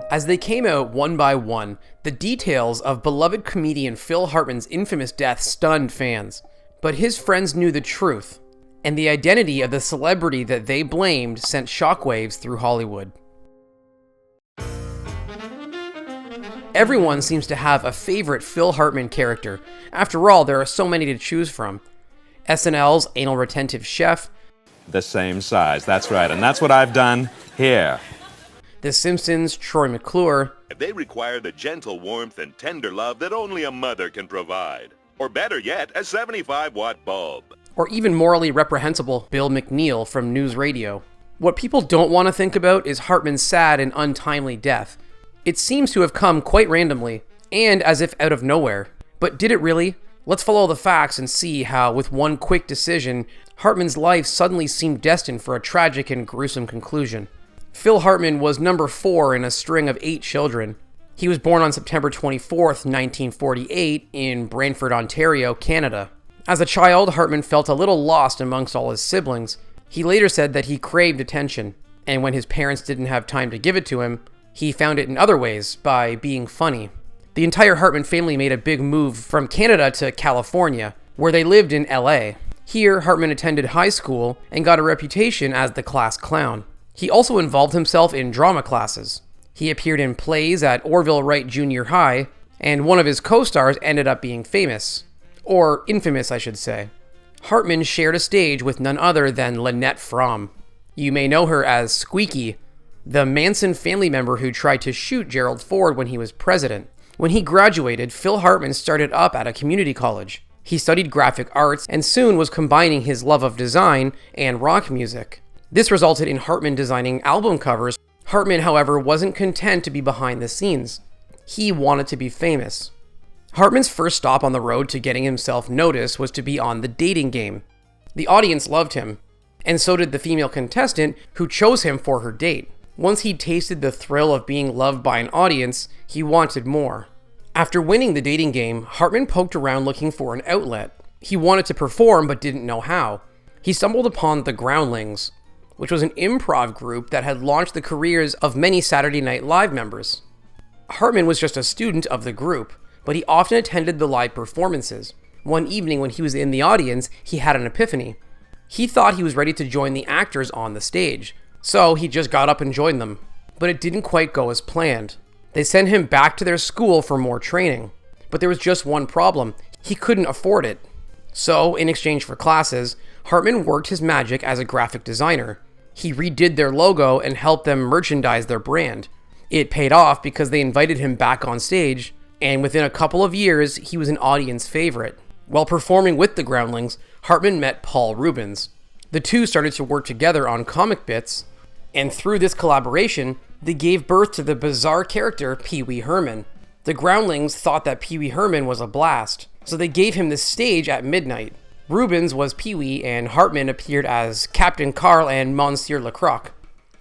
As they came out one by one, the details of beloved comedian Phil Hartman's infamous death stunned fans. But his friends knew the truth, and the identity of the celebrity that they blamed sent shockwaves through Hollywood. Everyone seems to have a favorite Phil Hartman character. After all, there are so many to choose from. SNL's anal retentive chef. The same size, that's right, and that's what I've done here. The Simpsons Troy McClure. They require the gentle warmth and tender love that only a mother can provide. Or better yet, a 75-watt bulb. Or even morally reprehensible Bill McNeal from NewsRadio. What people don't want to think about is Hartman's sad and untimely death. It seems to have come quite randomly, and as if out of nowhere. But did it really? Let's follow the facts and see how, with one quick decision, Hartman's life suddenly seemed destined for a tragic and gruesome conclusion. Phil Hartman was number 4 in a string of 8 children. He was born on September 24th, 1948, in Brantford, Ontario, Canada. As a child, Hartman felt a little lost amongst all his siblings. He later said that he craved attention, and when his parents didn't have time to give it to him, he found it in other ways, by being funny. The entire Hartman family made a big move from Canada to California, where they lived in LA. Here, Hartman attended high school and got a reputation as the class clown. He also involved himself in drama classes. He appeared in plays at Orville Wright Junior High, and one of his co-stars ended up being famous. Or infamous, I should say. Hartman shared a stage with none other than Lynette Fromm. You may know her as Squeaky, the Manson family member who tried to shoot Gerald Ford when he was president. When he graduated, Phil Hartman started up at a community college. He studied graphic arts and soon was combining his love of design and rock music. This resulted in Hartman designing album covers. Hartman, however, wasn't content to be behind the scenes. He wanted to be famous. Hartman's first stop on the road to getting himself noticed was to be on The Dating Game. The audience loved him, and so did the female contestant who chose him for her date. Once he'd tasted the thrill of being loved by an audience, he wanted more. After winning The Dating Game, Hartman poked around looking for an outlet. He wanted to perform but didn't know how. He stumbled upon the Groundlings, which was an improv group that had launched the careers of many Saturday Night Live members. Hartman was just a student of the group, but he often attended the live performances. One evening when he was in the audience, he had an epiphany. He thought he was ready to join the actors on the stage, so he just got up and joined them. But it didn't quite go as planned. They sent him back to their school for more training. But there was just one problem. He couldn't afford it. So, in exchange for classes, Hartman worked his magic as a graphic designer. He redid their logo and helped them merchandise their brand. It paid off because they invited him back on stage, and within a couple of years, he was an audience favorite. While performing with the Groundlings, Hartman met Paul Reubens. The two started to work together on comic bits, and through this collaboration, they gave birth to the bizarre character Pee-wee Herman. The Groundlings thought that Pee-wee Herman was a blast, so they gave him the stage at midnight. Reubens was Pee-wee, and Hartman appeared as Captain Carl and Monsieur Lacroix.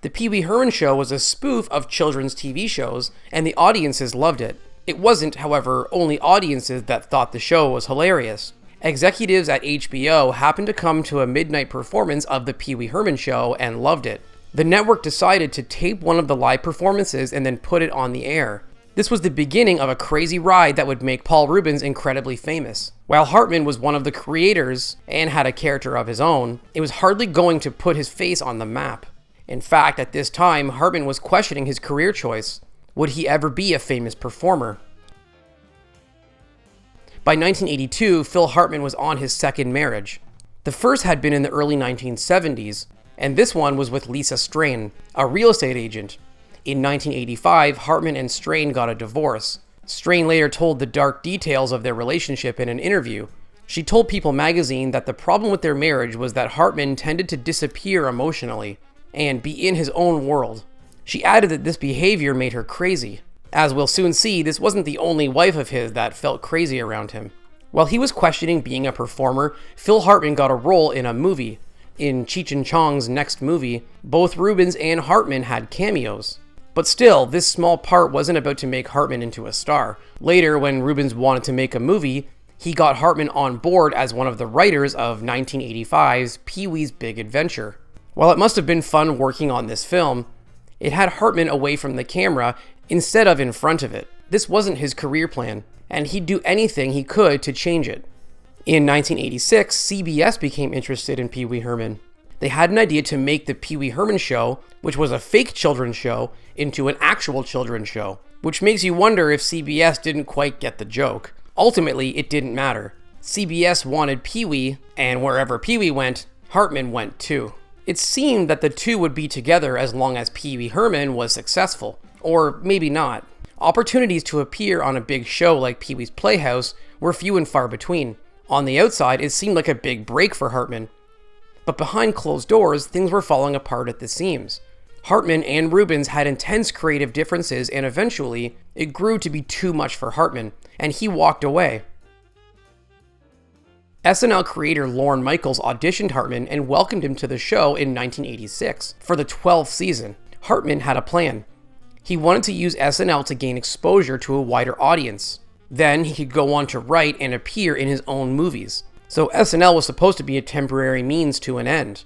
The Pee-wee Herman show was a spoof of children's TV shows, and the audiences loved it. It wasn't, however, only audiences that thought the show was hilarious. Executives at HBO happened to come to a midnight performance of the Pee-wee Herman show and loved it. The network decided to tape one of the live performances and then put it on the air. This was the beginning of a crazy ride that would make Paul Reubens incredibly famous. While Hartman was one of the creators and had a character of his own, it was hardly going to put his face on the map. In fact, at this time, Hartman was questioning his career choice. Would he ever be a famous performer? By 1982, Phil Hartman was on his second marriage. The first had been in the early 1970s, and this one was with Lisa Strain, a real estate agent. In 1985, Hartman and Strain got a divorce. Strain later told the dark details of their relationship in an interview. She told People magazine that the problem with their marriage was that Hartman tended to disappear emotionally and be in his own world. She added that this behavior made her crazy. As we'll soon see, this wasn't the only wife of his that felt crazy around him. While he was questioning being a performer, Phil Hartman got a role in a movie. In Cheech and Chong's next movie, both Reubens and Hartman had cameos. But still, this small part wasn't about to make Hartman into a star. Later, when Reubens wanted to make a movie, he got Hartman on board as one of the writers of 1985's Pee-wee's Big Adventure. While it must have been fun working on this film, it had Hartman away from the camera instead of in front of it. This wasn't his career plan, and he'd do anything he could to change it. In 1986, CBS became interested in Pee-wee Herman. They had an idea to make the Pee-wee Herman show, which was a fake children's show, into an actual children's show, which makes you wonder if CBS didn't quite get the joke. Ultimately, it didn't matter. CBS wanted Pee-wee, and wherever Pee-wee went, Hartman went too. It seemed that the two would be together as long as Pee-wee Herman was successful, or maybe not. Opportunities to appear on a big show like Pee-wee's Playhouse were few and far between. On the outside, it seemed like a big break for Hartman. But behind closed doors, things were falling apart at the seams. Hartman and Rubens had intense creative differences, and eventually, it grew to be too much for Hartman, and he walked away. SNL creator Lorne Michaels auditioned Hartman and welcomed him to the show in 1986 for the 12th season. Hartman had a plan. He wanted to use SNL to gain exposure to a wider audience. Then he could go on to write and appear in his own movies. So SNL was supposed to be a temporary means to an end.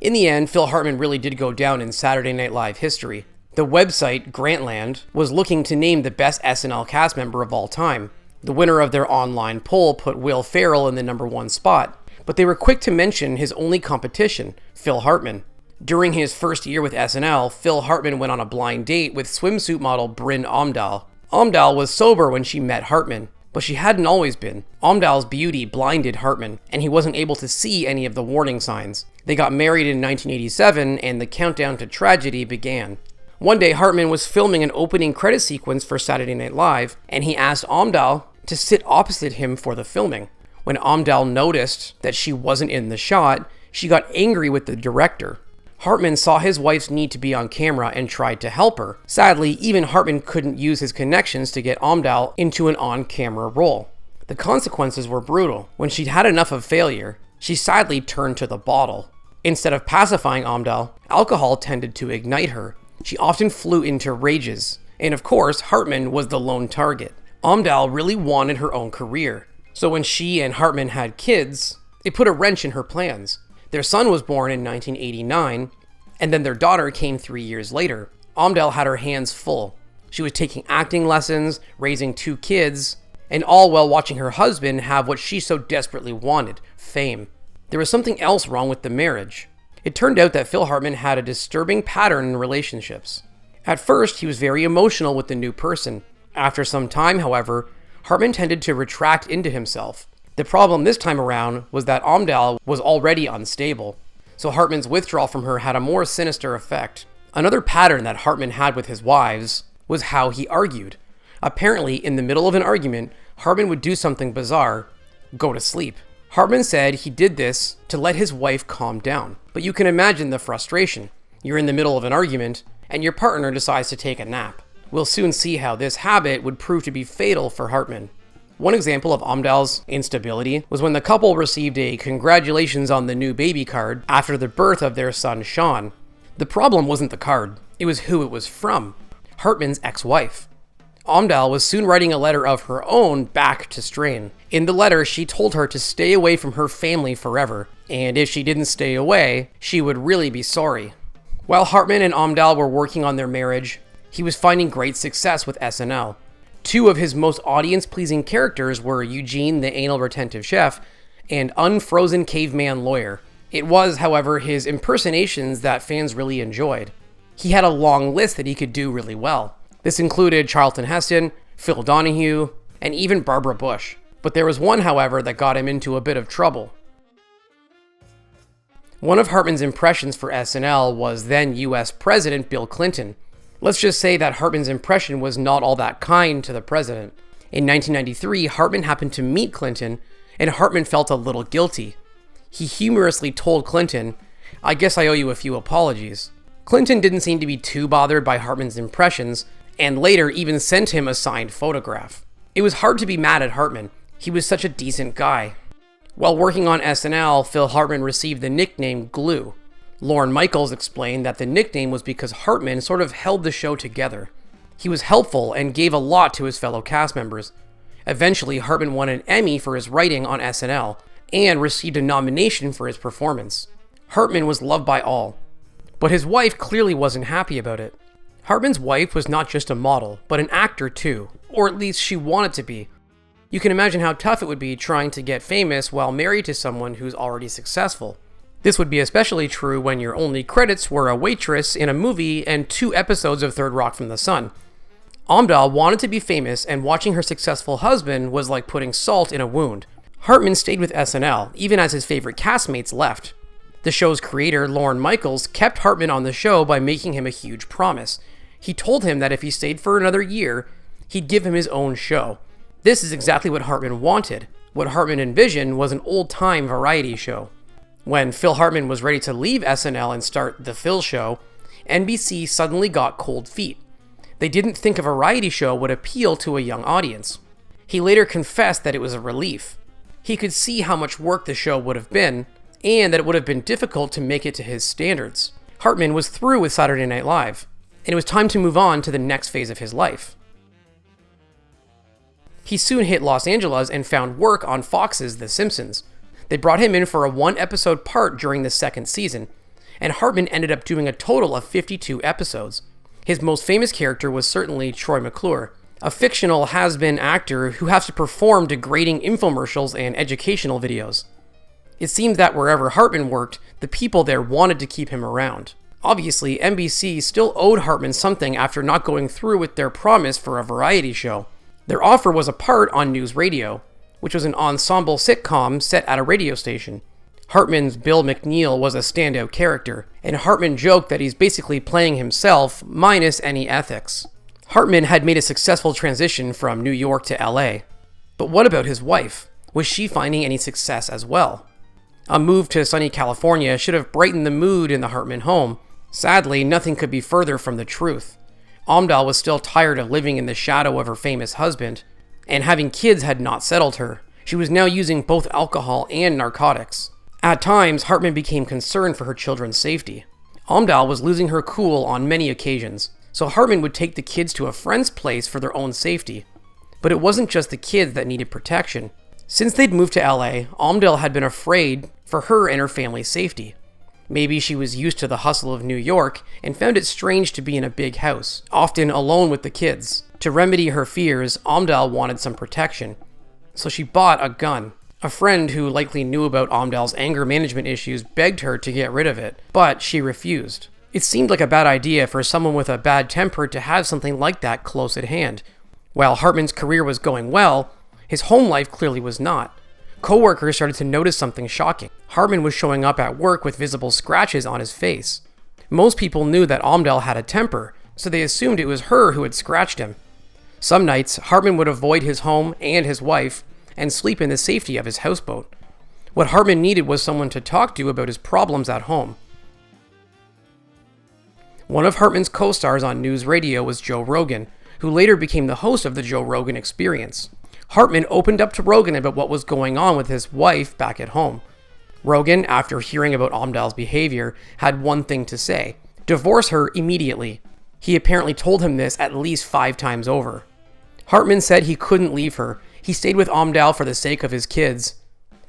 In the end, Phil Hartman really did go down in Saturday Night Live history. The website, Grantland, was looking to name the best SNL cast member of all time. The winner of their online poll put Will Ferrell in the #1 spot, but they were quick to mention his only competition, Phil Hartman. During his first year with SNL, Phil Hartman went on a blind date with swimsuit model Bryn Omdahl. Omdahl was sober when she met Hartman, but she hadn't always been. Omdahl's beauty blinded Hartman, and he wasn't able to see any of the warning signs. They got married in 1987, and the countdown to tragedy began. One day, Hartman was filming an opening credit sequence for Saturday Night Live, and he asked Omdahl to sit opposite him for the filming. When Omdahl noticed that she wasn't in the shot, she got angry with the director. Hartman saw his wife's need to be on camera and tried to help her. Sadly, even Hartman couldn't use his connections to get Omdahl into an on-camera role. The consequences were brutal. When she'd had enough of failure, she sadly turned to the bottle. Instead of pacifying Omdahl, alcohol tended to ignite her. She often flew into rages. And of course, Hartman was the lone target. Omdahl really wanted her own career. So when she and Hartman had kids, it put a wrench in her plans. Their son was born in 1989, and then their daughter came 3 years later. Omdahl had her hands full. She was taking acting lessons, raising 2 kids, and all while watching her husband have what she so desperately wanted, fame. There was something else wrong with the marriage. It turned out that Phil Hartman had a disturbing pattern in relationships. At first, he was very emotional with the new person. After some time, however, Hartman tended to retract into himself. The problem this time around was that Omdahl was already unstable, so Hartman's withdrawal from her had a more sinister effect. Another pattern that Hartman had with his wives was how he argued. Apparently, in the middle of an argument, Hartman would do something bizarre, go to sleep. Hartman said he did this to let his wife calm down, but you can imagine the frustration. You're in the middle of an argument, and your partner decides to take a nap. We'll soon see how this habit would prove to be fatal for Hartman. One example of Omdahl's instability was when the couple received a congratulations on the new baby card after the birth of their son Sean. The problem wasn't the card, it was who it was from, Hartman's ex-wife. Omdahl was soon writing a letter of her own back to Strain. In the letter, she told her to stay away from her family forever, and if she didn't stay away, she would really be sorry. While Hartman and Omdahl were working on their marriage, he was finding great success with SNL. 2 of his most audience-pleasing characters were Eugene, the anal retentive chef, and Unfrozen Caveman Lawyer. It was, however, his impersonations that fans really enjoyed. He had a long list that he could do really well. This included Charlton Heston, Phil Donahue, and even Barbara Bush. But there was one, however, that got him into a bit of trouble. One of Hartman's impressions for SNL was then US President Bill Clinton. Let's just say that Hartman's impression was not all that kind to the president. In 1993, Hartman happened to meet Clinton, and Hartman felt a little guilty. He humorously told Clinton, "I guess I owe you a few apologies." Clinton didn't seem to be too bothered by Hartman's impressions, and later even sent him a signed photograph. It was hard to be mad at Hartman. He was such a decent guy. While working on SNL, Phil Hartman received the nickname Glue. Lorne Michaels explained that the nickname was because Hartman sort of held the show together. He was helpful and gave a lot to his fellow cast members. Eventually, Hartman won an Emmy for his writing on SNL and received a nomination for his performance. Hartman was loved by all, but his wife clearly wasn't happy about it. Hartman's wife was not just a model, but an actor too, or at least she wanted to be. You can imagine how tough it would be trying to get famous while married to someone who's already successful. This would be especially true when your only credits were a waitress in a movie and 2 episodes of Third Rock from the Sun. Amdahl wanted to be famous, and watching her successful husband was like putting salt in a wound. Hartman stayed with SNL, even as his favorite castmates left. The show's creator, Lorne Michaels, kept Hartman on the show by making him a huge promise. He told him that if he stayed for another year, he'd give him his own show. This is exactly what Hartman wanted. What Hartman envisioned was an old-time variety show. When Phil Hartman was ready to leave SNL and start The Phil Show, NBC suddenly got cold feet. They didn't think a variety show would appeal to a young audience. He later confessed that it was a relief. He could see how much work the show would have been, and that it would have been difficult to make it to his standards. Hartman was through with Saturday Night Live, and it was time to move on to the next phase of his life. He soon hit Los Angeles and found work on Fox's The Simpsons. They brought him in for a 1-episode part during the 2nd season, and Hartman ended up doing a total of 52 episodes. His most famous character was certainly Troy McClure, a fictional has-been actor who has to perform degrading infomercials and educational videos. It seemed that wherever Hartman worked, the people there wanted to keep him around. Obviously, NBC still owed Hartman something after not going through with their promise for a variety show. Their offer was a part on NewsRadio, which was an ensemble sitcom set at a radio station. Hartman's Bill McNeal was a standout character, and Hartman joked that he's basically playing himself, minus any ethics. Hartman had made a successful transition from New York to LA. But what about his wife? Was she finding any success as well? A move to sunny California should have brightened the mood in the Hartman home. Sadly, nothing could be further from the truth. Amdahl was still tired of living in the shadow of her famous husband, and having kids had not settled her. She was now using both alcohol and narcotics. At times, Hartman became concerned for her children's safety. Amdahl was losing her cool on many occasions, so Hartman would take the kids to a friend's place for their own safety. But it wasn't just the kids that needed protection. Since they'd moved to LA, Amdahl had been afraid for her and her family's safety. Maybe she was used to the hustle of New York and found it strange to be in a big house, often alone with the kids. To remedy her fears, Amdahl wanted some protection, so she bought a gun. A friend who likely knew about Amdahl's anger management issues begged her to get rid of it, but she refused. It seemed like a bad idea for someone with a bad temper to have something like that close at hand. While Hartman's career was going well, his home life clearly was not. Coworkers started to notice something shocking. Hartman was showing up at work with visible scratches on his face. Most people knew that Amdahl had a temper, so they assumed it was her who had scratched him. Some nights, Hartman would avoid his home and his wife and sleep in the safety of his houseboat. What Hartman needed was someone to talk to about his problems at home. One of Hartman's co-stars on NewsRadio was Joe Rogan, who later became the host of the Joe Rogan Experience. Hartman opened up to Rogan about what was going on with his wife back at home. Rogan, after hearing about Amdahl's behavior, had one thing to say: divorce her immediately. He apparently told him this at least 5 times over. Hartman said he couldn't leave her. He stayed with Amdahl for the sake of his kids,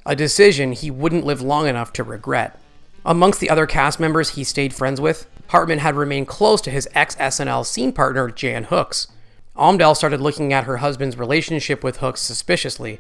a decision he wouldn't live long enough to regret. Amongst the other cast members he stayed friends with, Hartman had remained close to his ex-SNL scene partner, Jan Hooks. Amdahl started looking at her husband's relationship with Hooks suspiciously.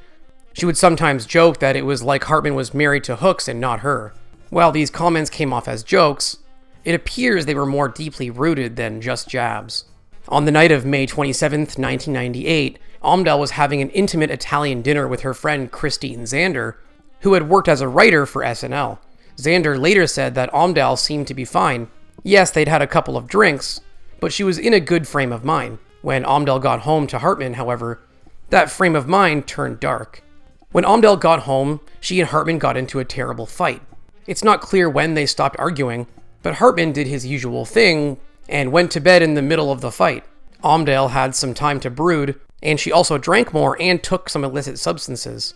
She would sometimes joke that it was like Hartman was married to Hooks and not her. While these comments came off as jokes, it appears they were more deeply rooted than just jabs. On the night of May 27, 1998, Amdahl was having an intimate Italian dinner with her friend Christine Zander, who had worked as a writer for SNL. Zander later said that Amdahl seemed to be fine. Yes, they'd had a couple of drinks, but she was in a good frame of mind. When Amdahl got home to Hartman, however, that frame of mind turned dark. When Amdahl got home, she and Hartman got into a terrible fight. It's not clear when they stopped arguing, but Hartman did his usual thing and went to bed in the middle of the fight. Amdahl had some time to brood, and she also drank more and took some illicit substances.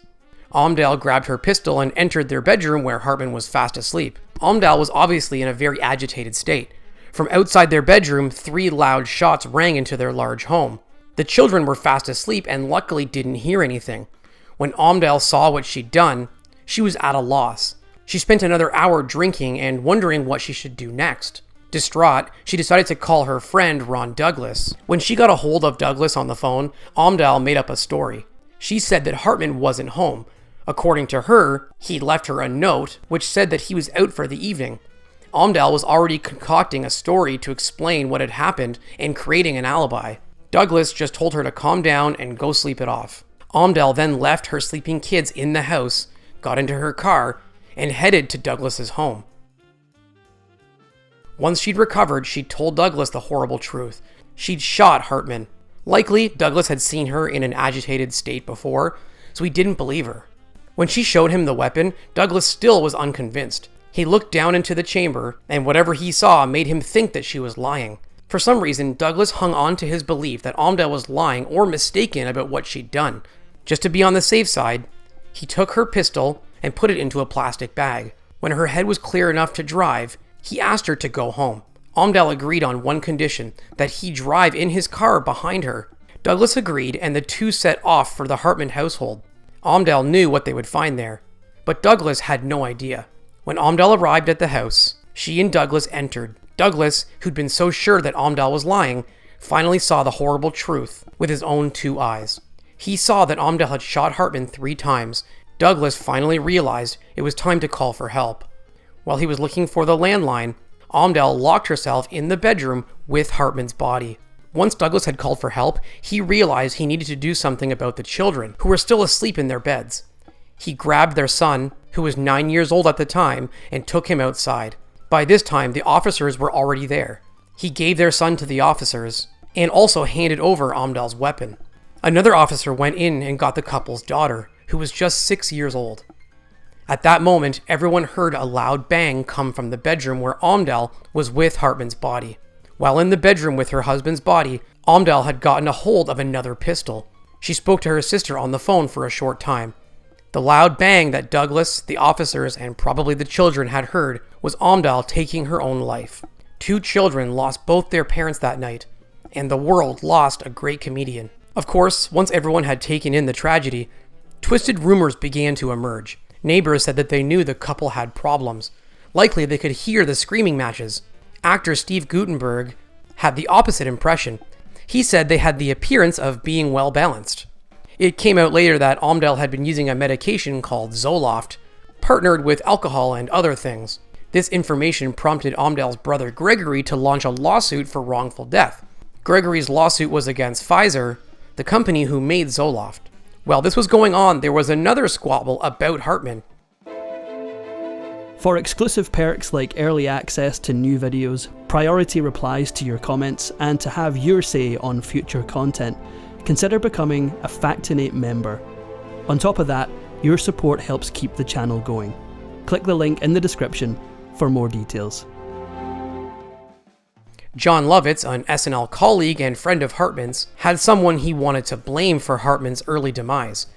Amdahl grabbed her pistol and entered their bedroom where Hartman was fast asleep. Amdahl was obviously in a very agitated state. From outside their bedroom, 3 loud shots rang into their large home. The children were fast asleep and luckily didn't hear anything. When Amdahl saw what she'd done, she was at a loss. She spent another hour drinking and wondering what she should do next. Distraught, she decided to call her friend Ron Douglas. When she got a hold of Douglas on the phone, Amdahl made up a story. She said that Hartman wasn't home. According to her, he'd left her a note which said that he was out for the evening. Amdahl was already concocting a story to explain what had happened and creating an alibi. Douglas just told her to calm down and go sleep it off. Amdahl then left her sleeping kids in the house, got into her car, and headed to Douglas's home. Once she'd recovered, she told Douglas the horrible truth. She'd shot Hartman. Likely, Douglas had seen her in an agitated state before, so he didn't believe her. When she showed him the weapon, Douglas still was unconvinced. He looked down into the chamber, and whatever he saw made him think that she was lying. For some reason, Douglas hung on to his belief that Amdahl was lying or mistaken about what she'd done. Just to be on the safe side, he took her pistol and put it into a plastic bag. When her head was clear enough to drive, he asked her to go home. Amdahl agreed on one condition, that he drive in his car behind her. Douglas agreed, and the two set off for the Hartman household. Amdahl knew what they would find there, but Douglas had no idea. When Amdahl arrived at the house, she and Douglas entered. Douglas, who'd been so sure that Amdahl was lying, finally saw the horrible truth with his own 2 eyes. He saw that Amdahl had shot Hartman 3 times. Douglas finally realized it was time to call for help. While he was looking for the landline, Amdahl locked herself in the bedroom with Hartman's body. Once Douglas had called for help, he realized he needed to do something about the children, who were still asleep in their beds. He grabbed their son, who was 9 years old at the time, and took him outside. By this time, the officers were already there. He gave their son to the officers, and also handed over Amdahl's weapon. Another officer went in and got the couple's daughter, who was just 6 years old. At that moment, everyone heard a loud bang come from the bedroom where Amdahl was with Hartman's body. While in the bedroom with her husband's body, Amdahl had gotten a hold of another pistol. She spoke to her sister on the phone for a short time. The loud bang that Douglas, the officers, and probably the children had heard was Amdahl taking her own life. 2 children lost both their parents that night, and the world lost a great comedian. Of course, once everyone had taken in the tragedy, twisted rumors began to emerge. Neighbors said that they knew the couple had problems. Likely they could hear the screaming matches. Actor Steve Guttenberg had the opposite impression. He said they had the appearance of being well balanced. It came out later that Amdahl had been using a medication called Zoloft, partnered with alcohol and other things. This information prompted Amdahl's brother Gregory to launch a lawsuit for wrongful death. Gregory's lawsuit was against Pfizer, the company who made Zoloft. While this was going on, there was another squabble about Hartman. For exclusive perks like early access to new videos, priority replies to your comments, and to have your say on future content, consider becoming a Factinate member. On top of that, your support helps keep the channel going. Click the link in the description for more details. Jon Lovitz, an SNL colleague and friend of Hartman's, had someone he wanted to blame for Hartman's early demise.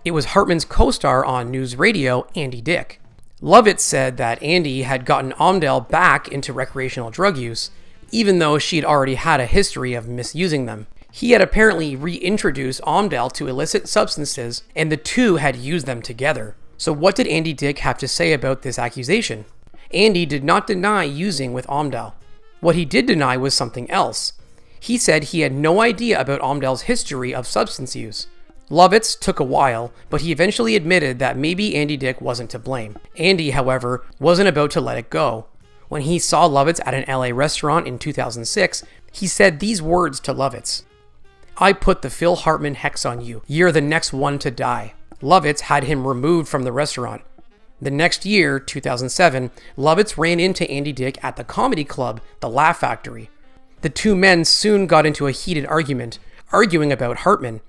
It was Hartman's co-star on NewsRadio, Andy Dick. Lovitz said that Andy had gotten Amdahl back into recreational drug use, even though she had already had a history of misusing them. He had apparently reintroduced Amdahl to illicit substances, and the two had used them together. So what did Andy Dick have to say about this accusation? Andy did not deny using with Amdahl. What he did deny was something else. He said he had no idea about Amdahl's history of substance use. Lovitz took a while, but he eventually admitted that maybe Andy Dick wasn't to blame. Andy, however, wasn't about to let it go. When he saw Lovitz at an LA restaurant in 2006, he said these words to Lovitz: "I put the Phil Hartman hex on you. You're the next one to die." Lovitz had him removed from the restaurant. The next year, 2007, Lovitz ran into Andy Dick at the comedy club, The Laugh Factory. The two men soon got into a heated argument, arguing about Hartman.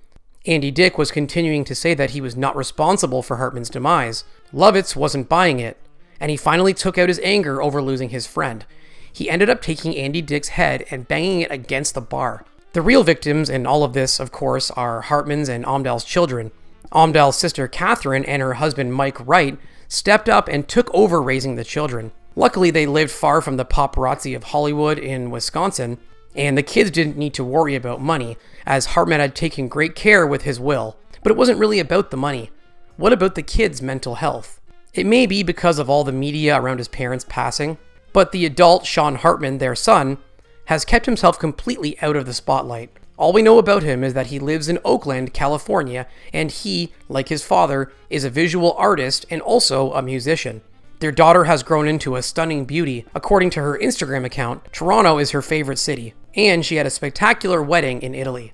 Andy Dick was continuing to say that he was not responsible for Hartman's demise. Lovitz wasn't buying it, and he finally took out his anger over losing his friend. He ended up taking Andy Dick's head and banging it against the bar. The real victims in all of this, of course, are Hartman's and Amdahl's children. Amdahl's sister Catherine and her husband Mike Wright stepped up and took over raising the children. Luckily, they lived far from the paparazzi of Hollywood in Wisconsin, and the kids didn't need to worry about money, as Hartman had taken great care with his will. But it wasn't really about the money. What about the kids' mental health? It may be because of all the media around his parents' passing. But the adult Sean Hartman, their son, has kept himself completely out of the spotlight. All we know about him is that he lives in Oakland, California, and he, like his father, is a visual artist and also a musician. Their daughter has grown into a stunning beauty. According to her Instagram account, Toronto is her favorite city, and she had a spectacular wedding in Italy.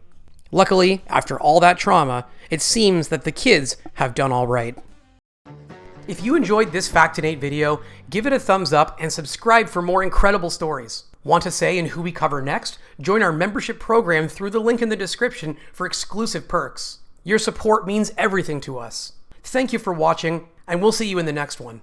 Luckily, after all that trauma, it seems that the kids have done all right. If you enjoyed this Factinate video, give it a thumbs up and subscribe for more incredible stories. Want to say in who we cover next? Join our membership program through the link in the description for exclusive perks. Your support means everything to us. Thank you for watching, and we'll see you in the next one.